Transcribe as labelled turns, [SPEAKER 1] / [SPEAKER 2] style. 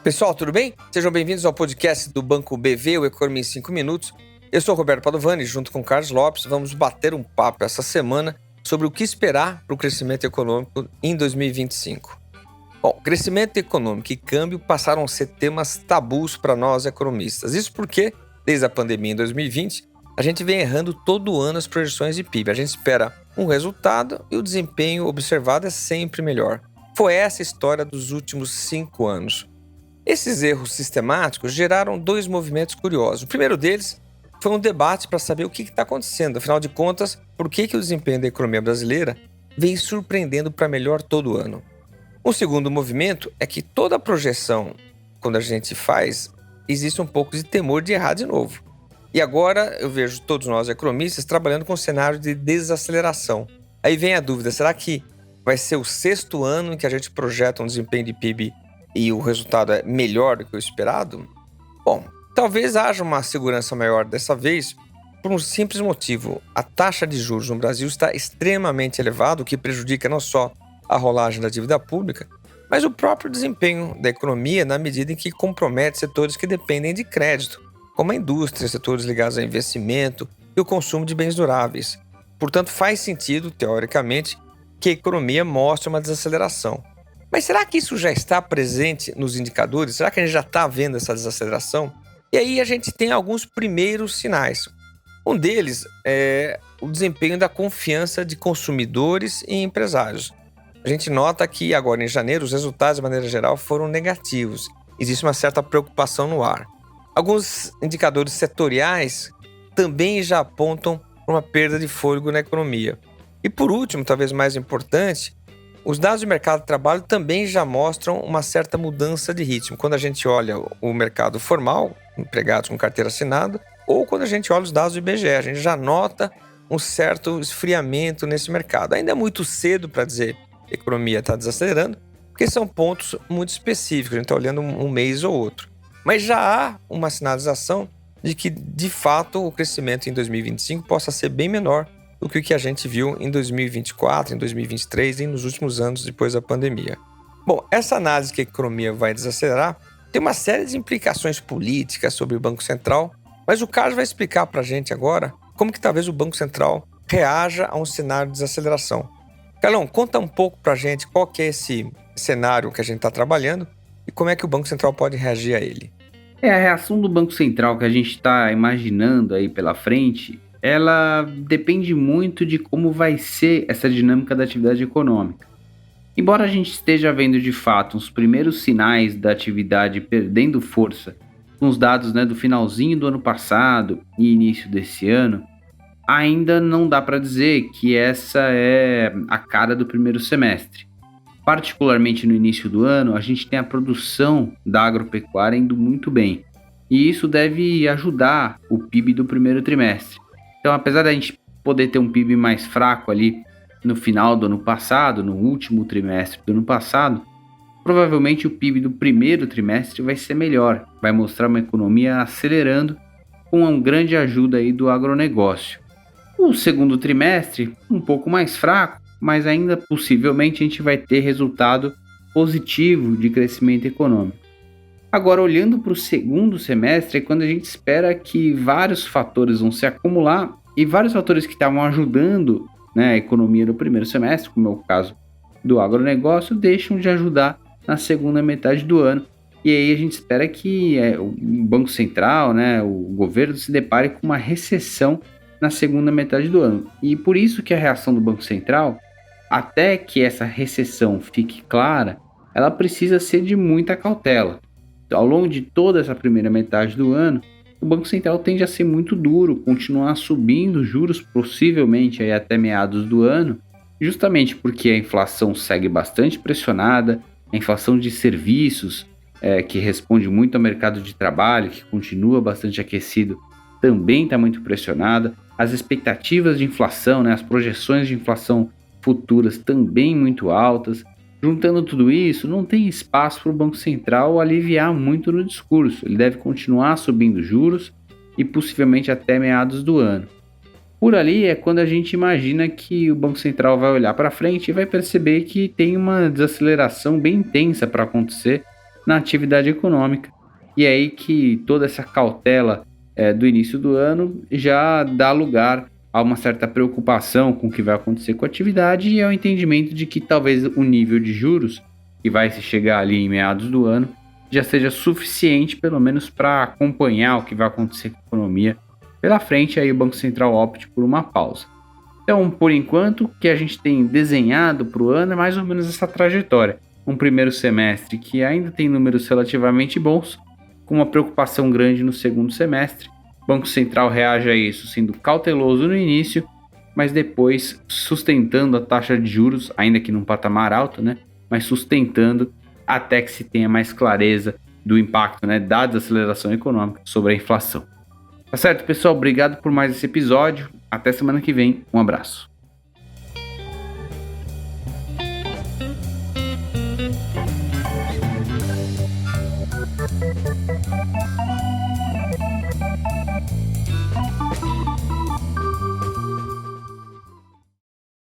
[SPEAKER 1] Pessoal, tudo bem? Sejam bem-vindos ao podcast do Banco BV, o Economia em 5 Minutos. Eu sou o Roberto Padovani, junto com o Carlos Lopes, vamos bater um papo essa semana sobre o que esperar para o crescimento econômico em 2025. Bom, crescimento econômico e câmbio passaram a ser temas tabus para nós economistas. Isso porque, desde a pandemia em 2020, a gente vem errando todo ano as projeções de PIB. A gente espera um resultado e o desempenho observado é sempre melhor. Foi essa a história dos últimos 5 anos. Esses erros sistemáticos geraram dois movimentos curiosos. O primeiro deles foi um debate para saber o que está acontecendo. Afinal de contas, por que o desempenho da economia brasileira vem surpreendendo para melhor todo ano? O segundo movimento é que toda projeção, quando a gente faz, existe um pouco de temor de errar de novo. E agora eu vejo todos nós economistas trabalhando com um cenário de desaceleração. Aí vem a dúvida, será que vai ser o 6º ano em que a gente projeta um desempenho de PIB e o resultado é melhor do que o esperado? Bom, talvez haja uma segurança maior dessa vez por um simples motivo. A taxa de juros no Brasil está extremamente elevada, o que prejudica não só a rolagem da dívida pública, mas o próprio desempenho da economia na medida em que compromete setores que dependem de crédito, como a indústria, setores ligados ao investimento e o consumo de bens duráveis. Portanto, faz sentido, teoricamente, que a economia mostre uma desaceleração. Mas será que isso já está presente nos indicadores? Será que a gente já está vendo essa desaceleração? E aí a gente tem alguns primeiros sinais. Um deles é o desempenho da confiança de consumidores e empresários. A gente nota que agora em janeiro os resultados de maneira geral foram negativos. Existe uma certa preocupação no ar. Alguns indicadores setoriais também já apontam para uma perda de fôlego na economia. E por último, talvez mais importante, os dados do mercado de trabalho também já mostram uma certa mudança de ritmo. Quando a gente olha o mercado formal, empregados com carteira assinada, ou quando a gente olha os dados do IBGE, a gente já nota um certo esfriamento nesse mercado. Ainda é muito cedo para dizer que a economia está desacelerando, porque são pontos muito específicos, a gente está olhando um mês ou outro. Mas já há uma sinalização de que, de fato, o crescimento em 2025 possa ser bem menor do que o que a gente viu em 2024, em 2023 e nos últimos anos depois da pandemia. Bom, essa análise que a economia vai desacelerar tem uma série de implicações políticas sobre o Banco Central, mas o Carlos vai explicar para a gente agora como que talvez o Banco Central reaja a um cenário de desaceleração. Carlão, conta um pouco para a gente qual que é esse cenário que a gente está trabalhando e como é que o Banco Central pode reagir a ele.
[SPEAKER 2] A reação do Banco Central que a gente está imaginando aí pela frente, ela depende muito de como vai ser essa dinâmica da atividade econômica. Embora a gente esteja vendo de fato os primeiros sinais da atividade perdendo força, com os dados do finalzinho do ano passado e início desse ano, ainda não dá para dizer que essa é a cara do primeiro semestre. Particularmente no início do ano, a gente tem a produção da agropecuária indo muito bem, e isso deve ajudar o PIB do primeiro trimestre. Então, apesar da gente poder ter um PIB mais fraco ali no final do ano passado, no último trimestre do ano passado, provavelmente o PIB do primeiro trimestre vai ser melhor, vai mostrar uma economia acelerando com uma grande ajuda aí do agronegócio. O segundo trimestre, um pouco mais fraco, mas ainda possivelmente a gente vai ter resultado positivo de crescimento econômico. Agora, olhando para o segundo semestre, é quando a gente espera que vários fatores vão se acumular e vários fatores que estavam ajudando a economia no primeiro semestre, como é o caso do agronegócio, deixam de ajudar na segunda metade do ano. E aí a gente espera que o Banco Central, o governo, se depare com uma recessão na segunda metade do ano. E por isso que a reação do Banco Central, até que essa recessão fique clara, ela precisa ser de muita cautela. Ao longo de toda essa primeira metade do ano, o Banco Central tende a ser muito duro, continuar subindo juros possivelmente aí até meados do ano, justamente porque a inflação segue bastante pressionada, a inflação de serviços, que responde muito ao mercado de trabalho, que continua bastante aquecido, também está muito pressionada, as expectativas de inflação, as projeções de inflação futuras também muito altas. Juntando tudo isso, não tem espaço para o Banco Central aliviar muito no discurso. Ele deve continuar subindo juros e possivelmente até meados do ano. Por ali é quando a gente imagina que o Banco Central vai olhar para frente e vai perceber que tem uma desaceleração bem intensa para acontecer na atividade econômica. E é aí que toda essa cautela do início do ano já dá lugar a uma certa preocupação com o que vai acontecer com a atividade e ao entendimento de que talvez o nível de juros, que vai se chegar ali em meados do ano, já seja suficiente pelo menos para acompanhar o que vai acontecer com a economia pela frente. Aí o Banco Central opte por uma pausa. Então, por enquanto, o que a gente tem desenhado para o ano é mais ou menos essa trajetória. Um primeiro semestre que ainda tem números relativamente bons, com uma preocupação grande no segundo semestre. O Banco Central reage a isso sendo cauteloso no início, mas depois sustentando a taxa de juros, ainda que num patamar alto, né? Mas sustentando até que se tenha mais clareza do impacto, né, da desaceleração econômica sobre a inflação. Tá certo, pessoal? Obrigado por mais esse episódio. Até semana que vem. Um abraço.